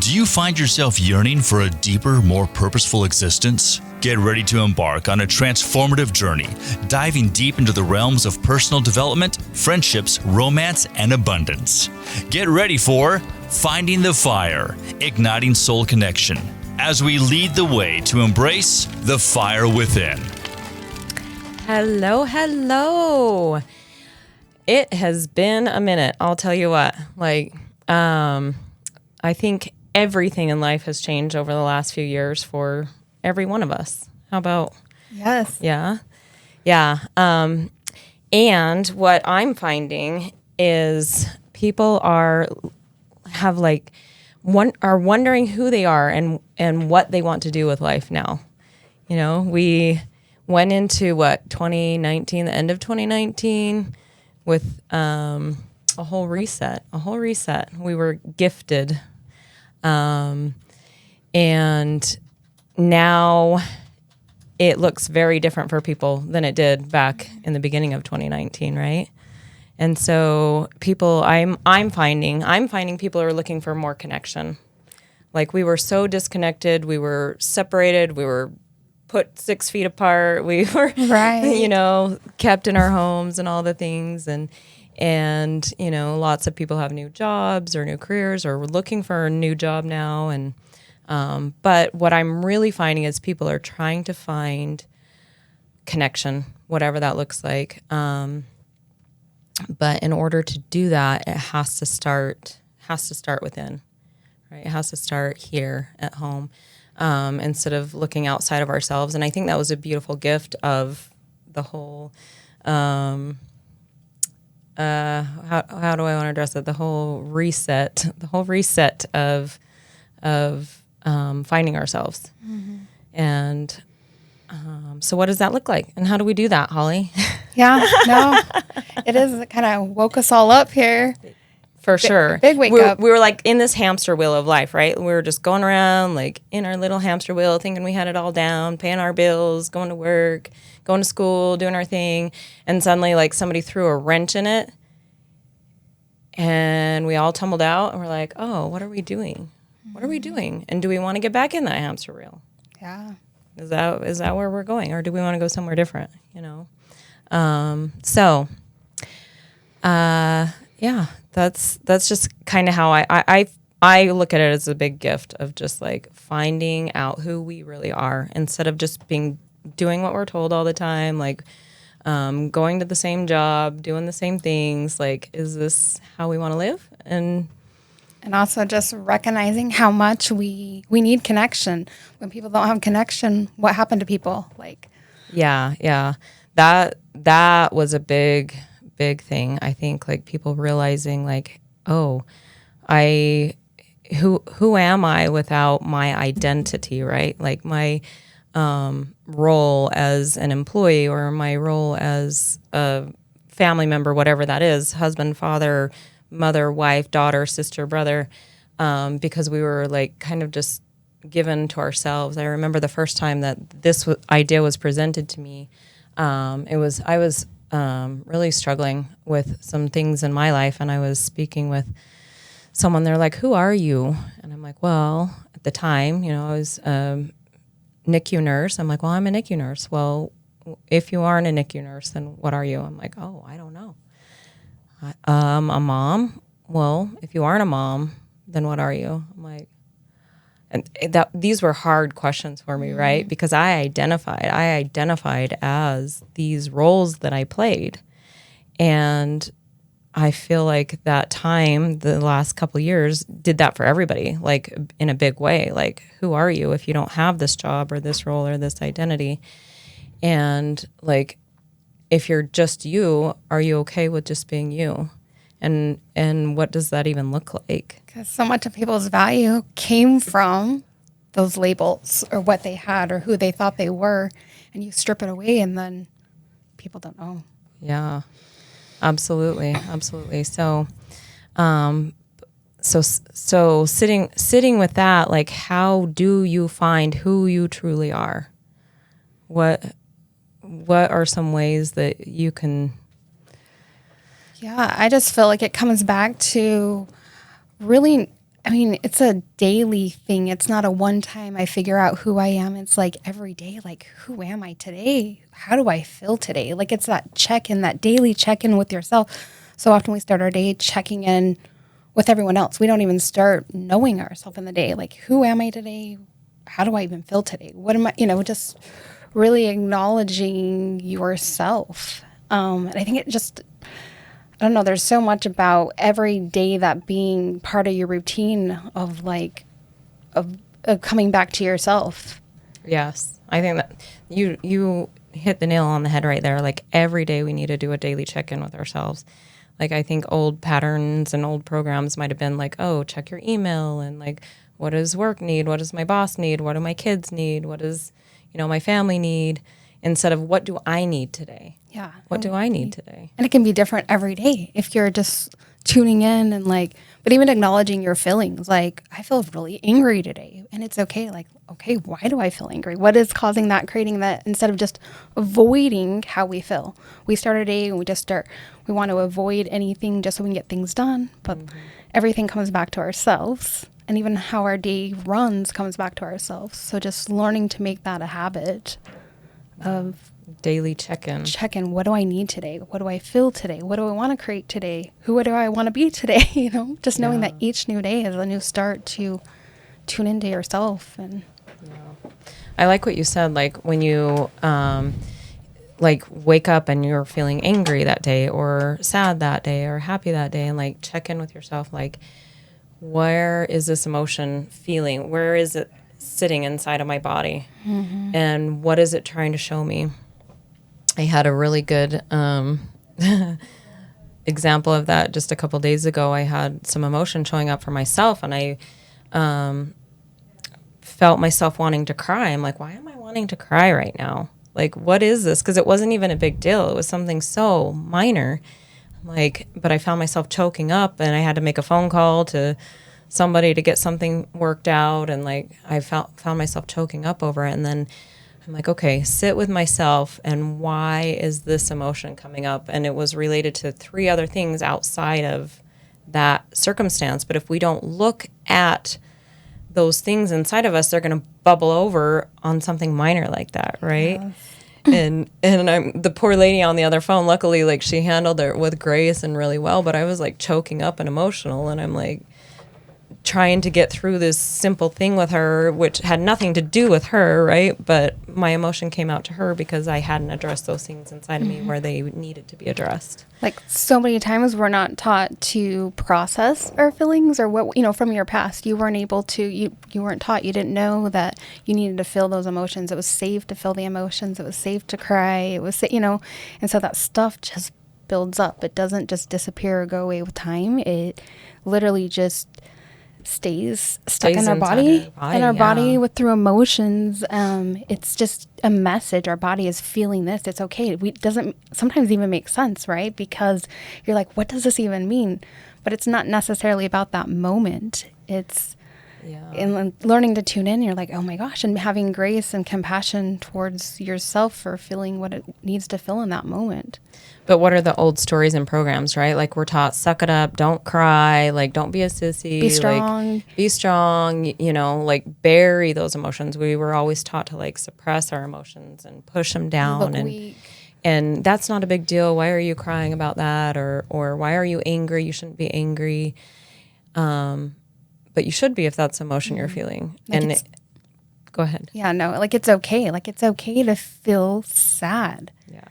Do you find yourself yearning for a deeper, more purposeful existence? Get ready to embark on a transformative journey, diving deep into the realms of personal development, friendships, romance, and abundance. Get ready for Finding the Fire, Igniting Soul Connection, as we lead the way to embrace the fire within. Hello, hello. It has been a minute. I'll tell you what. I think everything in life has changed over the last few years for every one of us. How about? Yes. Yeah. And what I'm finding is people are wondering who they are and what they want to do with life now. You know, we went into 2019, the end of 2019 with a whole reset. We were gifted. And now it looks very different for people than it did back in the beginning of 2019, right? And so I'm finding people are looking for more connection. Like, we were so disconnected, we were separated, we were put 6 feet apart, we were, right. Kept in our homes and all the things. And, lots of people have new jobs or new careers or we're looking for a new job now. And, but what I'm really finding is people are trying to find connection, whatever that looks like. But in order to do that, it has to start within, right? It has to start here at home, instead of looking outside of ourselves. And I think that was a beautiful gift of the whole, how do I want to address it? The whole reset of finding ourselves. Mm-hmm. And so what does that look like? And how do we do that, Holly? Yeah, no, it is. It kind of woke us all up here. For sure. Big wake up. We were like in this hamster wheel of life, right? We were just going around like in our little hamster wheel, thinking we had it all down, paying our bills, going to work, going to school, doing our thing. And suddenly like somebody threw a wrench in it and we all tumbled out and we're like, oh, what are we doing? What are we doing? And do we want to get back in that hamster wheel? Yeah. Is that where we're going? Or do we want to go somewhere different, that's just kind of how I look at it as a big gift of just like finding out who we really are instead of just doing what we're told all the time, like going to the same job, doing the same things. Like, is this how we want to live? And also just recognizing how much we need connection. When people don't have connection, what happened to people? Like, yeah. That was a big thing. I think like people realizing like, oh, who am I without my identity, right? Like my role as an employee or my role as a family member, whatever that is, husband, father, mother, wife, daughter, sister, brother, because we were like kind of just given to ourselves. I remember the first time that this idea was presented to me. I was really struggling with some things in my life, and I was speaking with someone. They're like, "Who are you?" And I'm like, "Well, at the time, I was a NICU nurse." I'm like, "Well, I'm a NICU nurse." "Well, if you aren't a NICU nurse, then what are you?" I'm like, "Oh, I don't know." A mom. "Well, if you aren't a mom, then what are you?" I'm like, and these were hard questions for me, right? Because I identified as these roles that I played. And I feel like that time, the last couple of years, did that for everybody, like in a big way. Like, who are you if you don't have this job or this role or this identity? And like, if you're just you, are you okay with just being you? And what does that even look like? Because so much of people's value came from those labels or what they had or who they thought they were. And you strip it away and then people don't know. Yeah, absolutely. So, so sitting with that, like, how do you find who you truly are? What are some ways that you can? Yeah, I just feel like it comes back to really I mean, it's a daily thing. It's not a one time I figure out who I am. It's like every day, like, who am I today? How do I feel today? Like, it's that check in, that daily check in with yourself. So often we start our day checking in with everyone else. We don't even start knowing ourselves in the day. Like, who am I today? How do I even feel today? What am I, just really acknowledging yourself. And I think it just, I don't know, there's so much about every day that being part of your routine of of coming back to yourself. Yes. I think that you hit the nail on the head right there. Like every day we need to do a daily check-in with ourselves. Like I think old patterns and old programs might have been like, oh, check your email and like, what does work need? What does my boss need? What do my kids need? What does, my family need? Instead of what do I need today? Yeah. What do I need today? And it can be different every day if you're just tuning in and but even acknowledging your feelings. Like, I feel really angry today and it's okay. Like, okay, why do I feel angry? What is causing that, creating that, instead of just avoiding how we feel? We start a day and we want to avoid anything just so we can get things done. But everything comes back to ourselves. And even how our day runs comes back to ourselves. So just learning to make that a habit of daily check-in. What do I need today? What do I feel today? What do I want to create today? Who do I want to be today? Just knowing that each new day is a new start to tune into yourself. And I like what you said, like when you wake up and you're feeling angry that day or sad that day or happy that day, and like check in with yourself, like where is this emotion feeling? Where is it sitting inside of my body? Mm-hmm. And what is it trying to show me? I had a really good example of that just a couple days ago. I had some emotion showing up for myself, and I felt myself wanting to cry. I'm like, why am I wanting to cry right now? Like, what is this? Because it wasn't even a big deal. It was something so minor. But I found myself choking up, and I had to make a phone call to somebody to get something worked out, and I found myself choking up over it. And then I'm like, okay, sit with myself, and why is this emotion coming up? And it was related to 3 other things outside of that circumstance. But if we don't look at those things inside of us, they're going to bubble over on something minor like that, right? Yes. And I'm the poor lady on the other phone. Luckily, she handled it with grace and really well. But I was choking up and emotional, and I'm trying to get through this simple thing with her, which had nothing to do with her, right? But my emotion came out to her because I hadn't addressed those things inside of me where they needed to be addressed. So many times we're not taught to process our feelings, or what, from your past, you weren't able to, you weren't taught, you didn't know that you needed to feel those emotions. It was safe to feel the emotions. It was safe to cry. It was, and so that stuff just builds up. It doesn't just disappear or go away with time. It literally just stays stuck in our body, body through emotions. It's just a message. Our body is feeling this. It's okay. It doesn't sometimes even make sense, right? Because you're like, what does this even mean? But it's not necessarily about that moment. It's in learning to tune in. You're like, oh my gosh, and having grace and compassion towards yourself for feeling what it needs to feel in that moment. But what are the old stories and programs, right? We're taught, suck it up, don't cry, don't be a sissy. Be strong. Be strong, bury those emotions. We were always taught to suppress our emotions and push them down. Look weak. And that's not a big deal. Why are you crying about that? Or why are you angry? You shouldn't be angry. But you should be if that's emotion you're feeling. Go ahead. Yeah, no, it's okay. It's okay to feel sad. Yeah.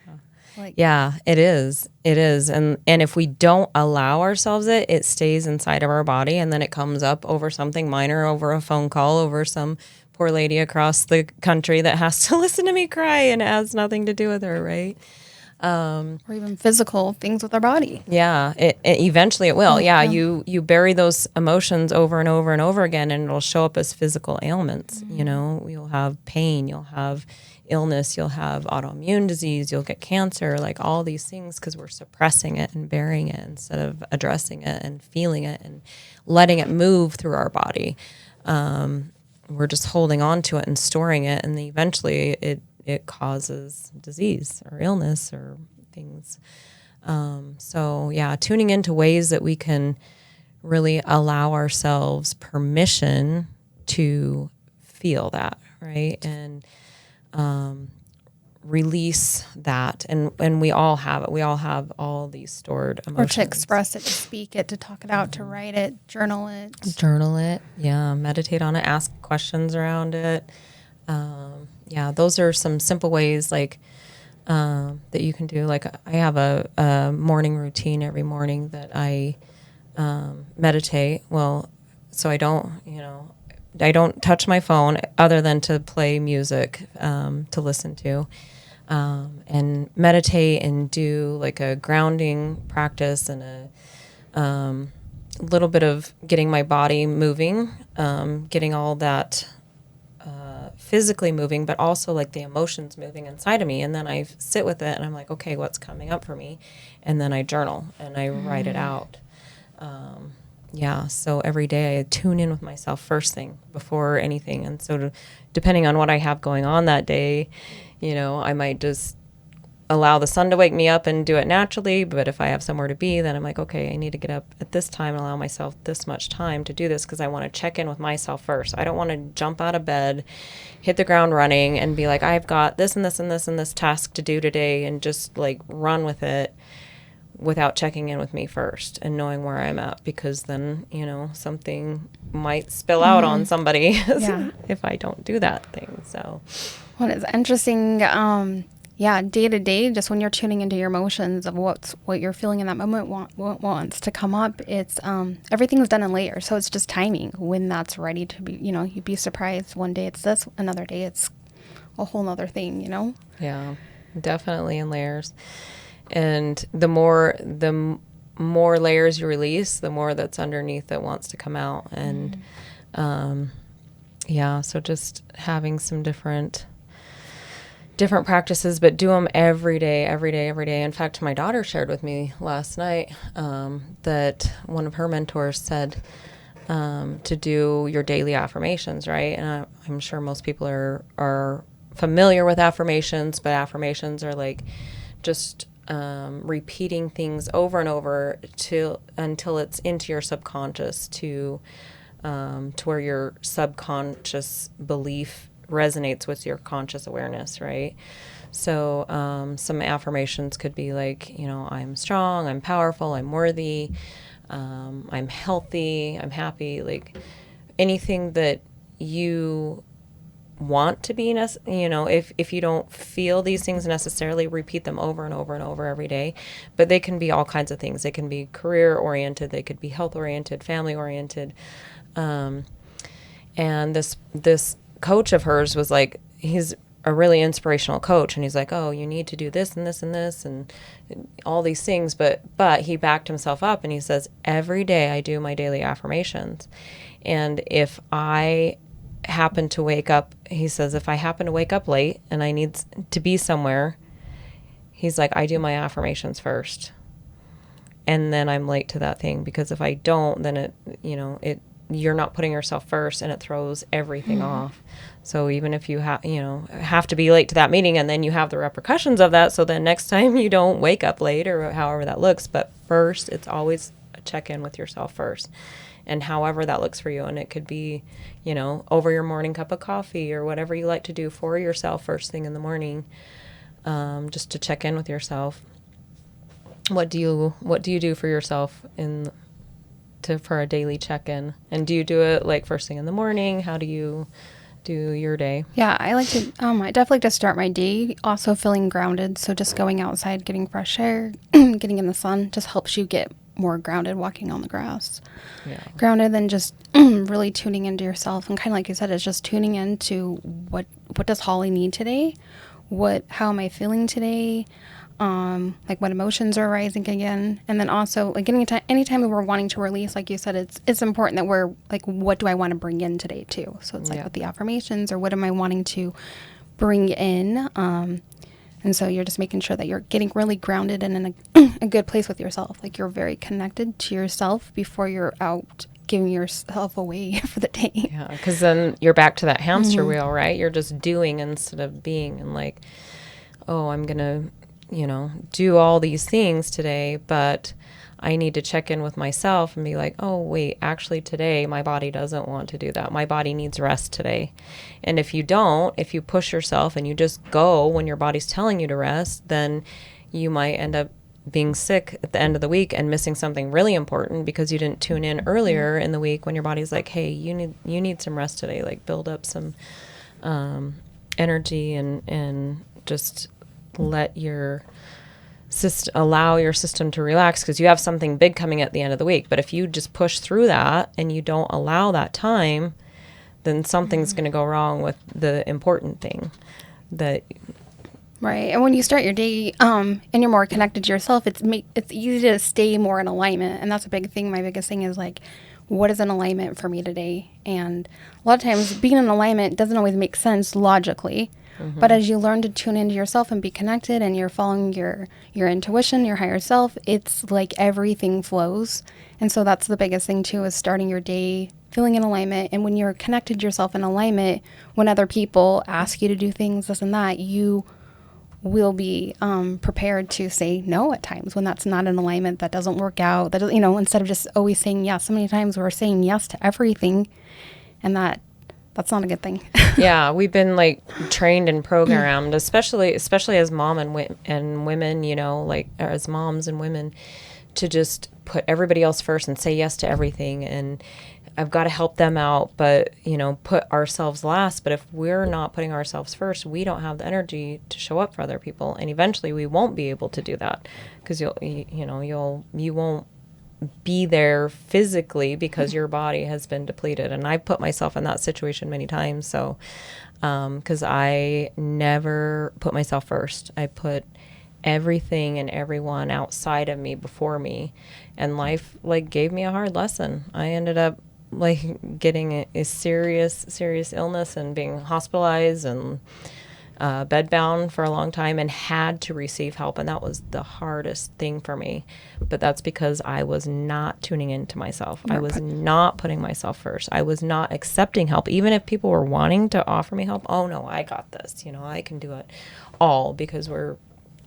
Yeah, it is. It is. And if we don't allow ourselves it stays inside of our body, and then it comes up over something minor, over a phone call, over some poor lady across the country that has to listen to me cry, and it has nothing to do with her, right? Or even physical things with our body. Yeah, it eventually it will. Yeah, you bury those emotions over and over and over again, and it'll show up as physical ailments. You'll have pain, you'll have illness, you'll have autoimmune disease, you'll get cancer, all these things, because we're suppressing it and burying it instead of addressing it and feeling it and letting it move through our body. We're just holding on to it and storing it, and eventually it causes disease or illness or things. So tuning into ways that we can really allow ourselves permission to feel that, right? And release that. And we all have it. We all have all these stored emotions. Or to express it, to speak it, to talk it out, to write it, journal it. Journal it. Yeah. Meditate on it. Ask questions around it. Yeah. Those are some simple ways like that you can do. Like I have a morning routine every morning that I meditate. Well, so I don't touch my phone other than to play music to listen to, and meditate and do like a grounding practice and a little bit of getting my body moving, getting all that physically moving, but also like the emotions moving inside of me. And then I sit with it and I'm like, okay, what's coming up for me? And then I journal and I write it out. Yeah, so every day I tune in with myself first thing before anything. And so depending on what I have going on that day, I might just allow the sun to wake me up and do it naturally. But if I have somewhere to be, then I'm like, okay, I need to get up at this time and allow myself this much time to do this because I want to check in with myself first. I don't want to jump out of bed, hit the ground running and be like, I've got this and this and this and this task to do today and just like run with it without checking in with me first and knowing where I'm at, because then, something might spill out on somebody if I don't do that thing. So Well, it's interesting. Day to day, just when you're tuning into your emotions of what you're feeling in that moment, what wants to come up, it's everything's done in layers. So it's just timing when that's ready to be, you'd be surprised. One day it's this, another day it's a whole nother thing, Yeah, definitely in layers. And the more layers you release, the more that's underneath that wants to come out. And so just having some different practices, but do them every day. In fact, my daughter shared with me last night that one of her mentors said to do your daily affirmations, right? And I'm sure most people are familiar with affirmations, but affirmations are like just repeating things over and over until it's into your subconscious to where your subconscious belief resonates with your conscious awareness, right? So some affirmations could be like, I'm strong, I'm powerful, I'm worthy, I'm healthy, I'm happy, like anything that you want to be, if you don't feel these things necessarily, repeat them over and over and over every day. But they can be all kinds of things. They can be career oriented, they could be health oriented, family oriented. And this coach of hers was like, he's a really inspirational coach, and he's like, oh, you need to do this and this and this and all these things, but he backed himself up and he says, every day I do my daily affirmations. And if I happen to wake up, he says, if I happen to wake up late and I need to be somewhere, he's like, I do my affirmations first, and then I'm late to that thing, because if I don't, then you're not putting yourself first, and it throws everything off. So even if you have to be late to that meeting, and then you have the repercussions of that, so then next time you don't wake up late, or however that looks. But first, it's always a check-in with yourself first, and however that looks for you. And it could be, over your morning cup of coffee, or whatever you like to do for yourself first thing in the morning, just to check in with yourself. What do you do for yourself for a daily check-in? And do you do it like first thing in the morning? How do you do your day? Yeah, I like to, I definitely like to start my day also feeling grounded. So just going outside, getting fresh air, getting in the sun just helps you get more grounded, walking on the grass. Yeah. Grounded, then just really tuning into yourself. And kind of like you said, it's just tuning into what does Holly need today? How am I feeling today? Like what emotions are rising again. And then also like anytime we're wanting to release, like you said, it's important that we're like, what do I want to bring in today too? So it's like with the affirmations, or what am I wanting to bring in? And so you're just making sure that you're getting really grounded and in a good place with yourself. Like you're very connected to yourself before you're out giving yourself away for the day. Yeah, because then you're back to that hamster wheel, right? You're just doing instead of being, and like, oh, I'm going to, do all these things today, but I need to check in with myself and be like, oh, wait, actually today my body doesn't want to do that. My body needs rest today. And if you don't, if you push yourself and you just go when your body's telling you to rest, then you might end up being sick at the end of the week and missing something really important because you didn't tune in earlier in the week when your body's like, hey, you need some rest today. Like build up some energy and just let your allow your system to relax because you have something big coming at the end of the week. But if you just push through that and you don't allow that time, then something's going to go wrong with the important thing that. Right. And when you start your day and you're more connected to yourself, it's easy to stay more in alignment. And that's a big thing. My biggest thing is like, what is an alignment for me today? And a lot of times being in alignment doesn't always make sense logically. Mm-hmm. But as you learn to tune into yourself and be connected and you're following your intuition, your higher self, it's like everything flows. And so that's the biggest thing too, is starting your day feeling in alignment. And when you're connected to yourself in alignment, when other people ask you to do things, this and that, you will be prepared to say no at times when that's not in alignment, that doesn't work out, that, you know, instead of just always saying yes. So many times we're saying yes to everything, and that's not a good thing. Yeah, we've been like trained and programmed, especially as mom and women, you know, like as moms and women, to just put everybody else first and say yes to everything. And I've got to help them out, but, you know, put ourselves last. But if we're not putting ourselves first, we don't have the energy to show up for other people. And eventually we won't be able to do that because you won't be there physically because your body has been depleted. And I've put myself in that situation many times. So, because I never put myself first. I put everything and everyone outside of me before me. And life like gave me a hard lesson. I ended up like getting a serious illness and being hospitalized and bedbound for a long time and had to receive help. And that was the hardest thing for me. But that's because I was not tuning into myself. I was not putting myself first. I was not accepting help. Even if people were wanting to offer me help, oh no, I got this. You know, I can do it all because we're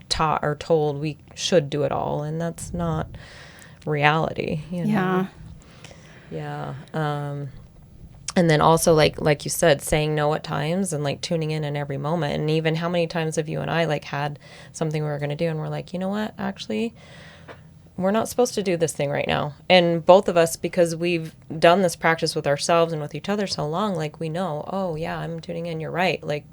taught or told we should do it all. And that's not reality. You know? Yeah. Yeah. And then also like you said, saying no at times and like tuning in every moment. And even how many times have you and I like had something we were going to do and we're like, you know what, actually, we're not supposed to do this thing right now. And both of us, because we've done this practice with ourselves and with each other so long, like we know, oh yeah, I'm tuning in. You're right. Like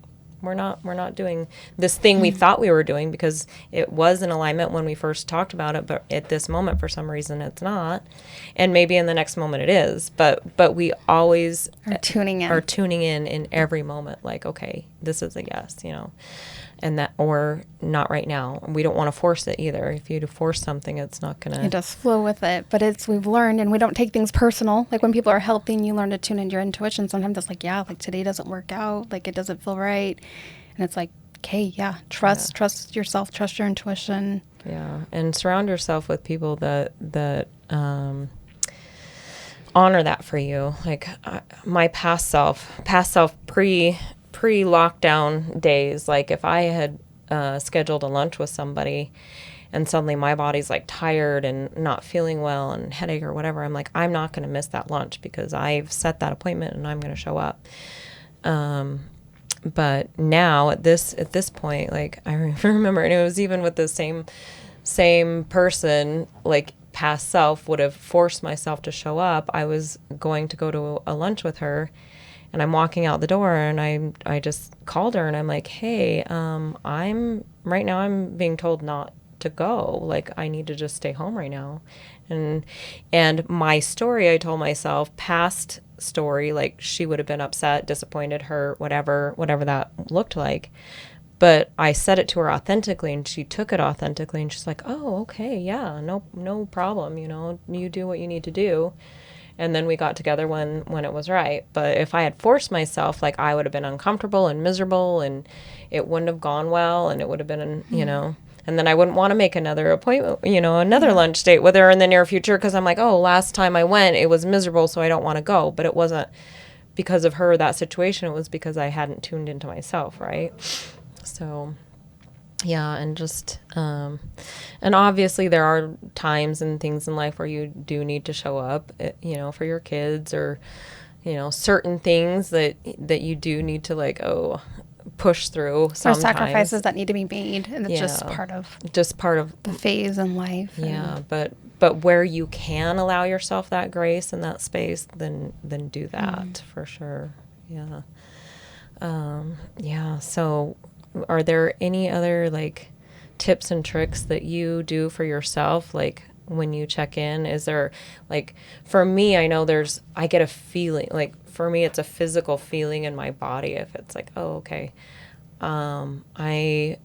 we're not doing this thing we thought we were doing because it was in alignment when we first talked about it, but at this moment for some reason it's not, and maybe in the next moment it is, but we always are tuning in every moment, like, okay, this is a yes, you know, and that, or not right now. We don't want to force it either. If you force something, it's not gonna. It does flow with it, but we've learned, and we don't take things personal. Like when people are helping, you learn to tune into your intuition. Sometimes it's like, yeah, like today doesn't work out, like it doesn't feel right, and it's like, okay, yeah, trust yourself, trust your intuition. Yeah, and surround yourself with people that honor that for you. Like my past self pre-lockdown days, like if I had scheduled a lunch with somebody and suddenly my body's like tired and not feeling well and headache or whatever, I'm like, I'm not going to miss that lunch because I've set that appointment and I'm going to show up. But now at this point, like I remember, and it was even with the same person, like past self would have forced myself to show up. I was going to go to a lunch with her, and I'm walking out the door, and I just called her, and I'm like, hey, I'm being told not to go. Like, I need to just stay home right now. And my story, I told myself, past story, like she would have been upset, disappointed, hurt, whatever that looked like. But I said it to her authentically, and she took it authentically, and she's like, oh, okay, yeah, no problem. You know, you do what you need to do. And then we got together when it was right. But if I had forced myself, like I would have been uncomfortable and miserable, and it wouldn't have gone well, and it would have been, you know, and then I wouldn't want to make another appointment, you know, another lunch date with her in the near future, because I'm like, oh, last time I went, it was miserable, so I don't want to go. But it wasn't because of her, that situation. It was because I hadn't tuned into myself, right? So, Yeah, and just and obviously there are times and things in life where you do need to show up, for your kids, or certain things that you do need to like push through Or sometimes. sacrifices that need to be made, and it's just part of the phase in life. Yeah, but where you can allow yourself that grace and that space, then do that for sure. Yeah. Yeah. So, are there any other like tips and tricks that you do for yourself, like when you check in? Is there like, for me, I know I get a feeling, like for me, it's a physical feeling in my body. If it's like, oh, okay, I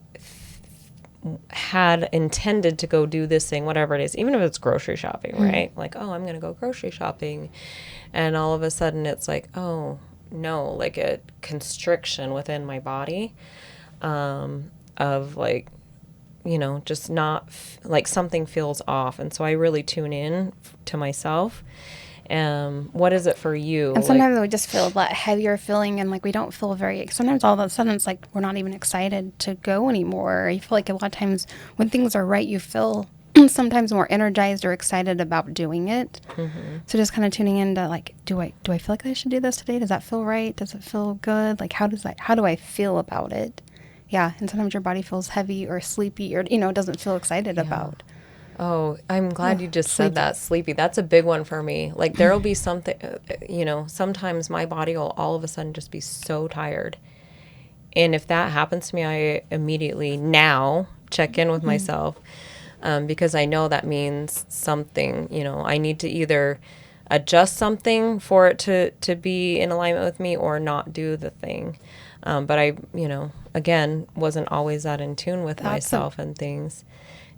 had intended to go do this thing, whatever it is, even if it's grocery shopping, right? Like, oh, I'm going to go grocery shopping. And all of a sudden it's like, oh no, like a constriction within my body, of like, just not like something feels off. And so I really tune in to myself. What is it for you? And sometimes we just feel that heavier feeling, and like we don't feel sometimes all of a sudden it's like we're not even excited to go anymore. You feel like a lot of times when things are right, you feel sometimes more energized or excited about doing it. So just kind of tuning into like, do I feel like I should do this today? Does that feel right? Does it feel good? Like how do I feel about it? Yeah. And sometimes your body feels heavy or sleepy, or doesn't feel excited about. Oh, I'm glad you just said that, sleepy. That's a big one for me. Like there will be something, sometimes my body will all of a sudden just be so tired. And if that happens to me, I immediately now check in with myself, because I know that means something. I need to either adjust something for it to be in alignment with me, or not do the thing. But I, again, wasn't always that in tune with myself and things.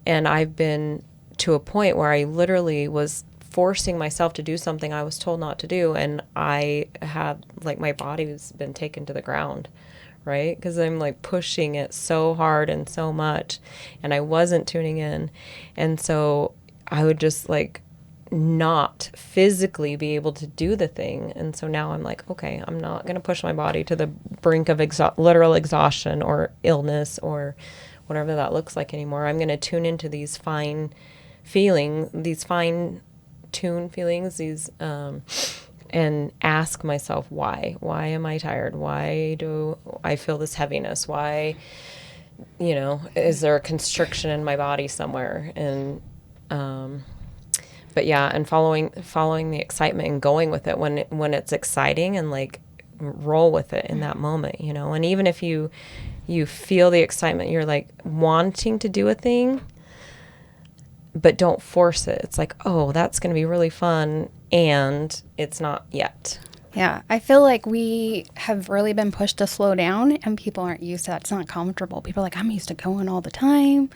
And I've been to a point where I literally was forcing myself to do something I was told not to do. And I had, like, my body's been taken to the ground, right? Because I'm, like, pushing it so hard and so much. And I wasn't tuning in. And so I would just, like, not physically be able to do the thing. And so now I'm like, okay, I'm not going to push my body to the brink of literal exhaustion or illness or whatever that looks like anymore. I'm going to tune into these fine feelings, and ask myself, why am I tired? Why do I feel this heaviness? Why, is there a constriction in my body somewhere? And, but yeah, and following the excitement and going with it when it's exciting, and like roll with it in that moment, and even if you feel the excitement, you're like wanting to do a thing, but don't force it. It's like, oh, that's going to be really fun, and it's not yet. Yeah, I feel like we have really been pushed to slow down, and people aren't used to that. It's not comfortable. People are like, I'm used to going all the time.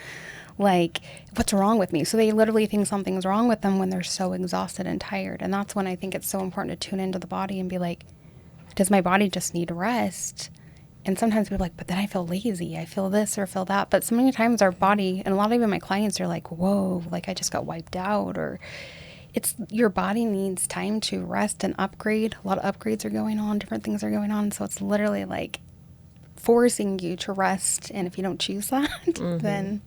Like, what's wrong with me? So they literally think something's wrong with them when they're so exhausted and tired. And that's when I think it's so important to tune into the body and be like, does my body just need rest? And sometimes people are like, but then I feel lazy. I feel this or feel that. But so many times our body, and a lot of even my clients are like, whoa, like I just got wiped out, or it's your body needs time to rest and upgrade. A lot of upgrades are going on, different things are going on. So it's literally like forcing you to rest. And if you don't choose that, then...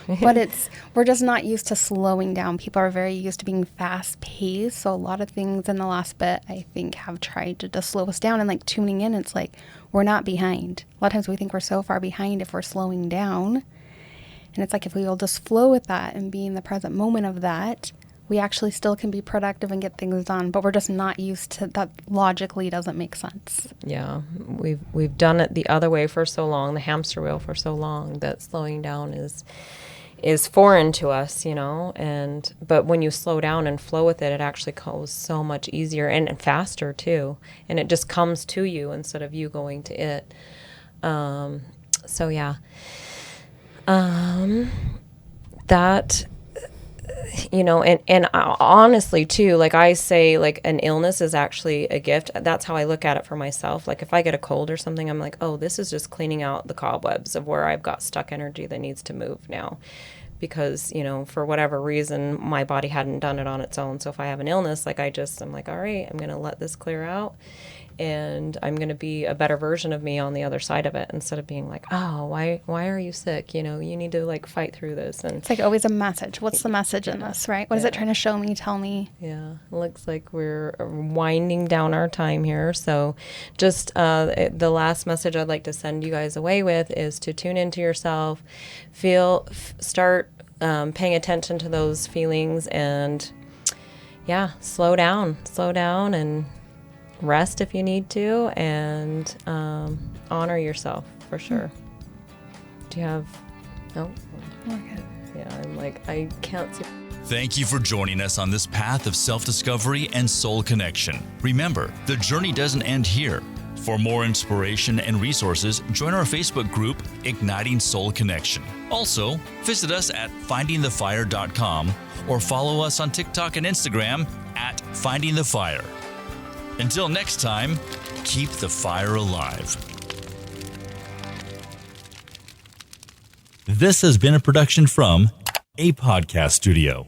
But we're just not used to slowing down. People are very used to being fast paced. So a lot of things in the last bit, I think, have tried to just slow us down, and like tuning in. It's like, we're not behind. A lot of times we think we're so far behind if we're slowing down. And it's like, if we will just flow with that and be in the present moment of that, we actually still can be productive and get things done. But we're just not used to that. Logically doesn't make sense. Yeah, we've done it the other way for so long, the hamster wheel for so long, that slowing down is foreign to us, but when you slow down and flow with it, it actually goes so much easier and faster too. And it just comes to you instead of you going to it. So yeah, that, and honestly too, like I say, like an illness is actually a gift. That's how I look at it for myself. Like if I get a cold or something, I'm like, oh, this is just cleaning out the cobwebs of where I've got stuck energy that needs to move now. Because, for whatever reason, my body hadn't done it on its own. So if I have an illness, like I'm like, all right, I'm going to let this clear out. and I'm going to be a better version of me on the other side of it, instead of being like, oh, why are you sick? You know, you need to like fight through this. And it's like always a message. What's the message in this, right? What is it trying to show me, tell me? Yeah, it looks like we're winding down our time here. So just the last message I'd like to send you guys away with is to tune into yourself, start paying attention to those feelings, and slow down and rest if you need to, and honor yourself for sure. Do you have Okay. Yeah, I'm like, I can't see. Thank you for joining us on this path of self-discovery and soul connection. Remember, the journey doesn't end here. For more inspiration and resources, join our Facebook group, Igniting Soul Connection. Also, visit us at findingthefire.com or follow us on TikTok and Instagram at Finding the Fire. Until next time, keep the fire alive. This has been a production from a podcast studio.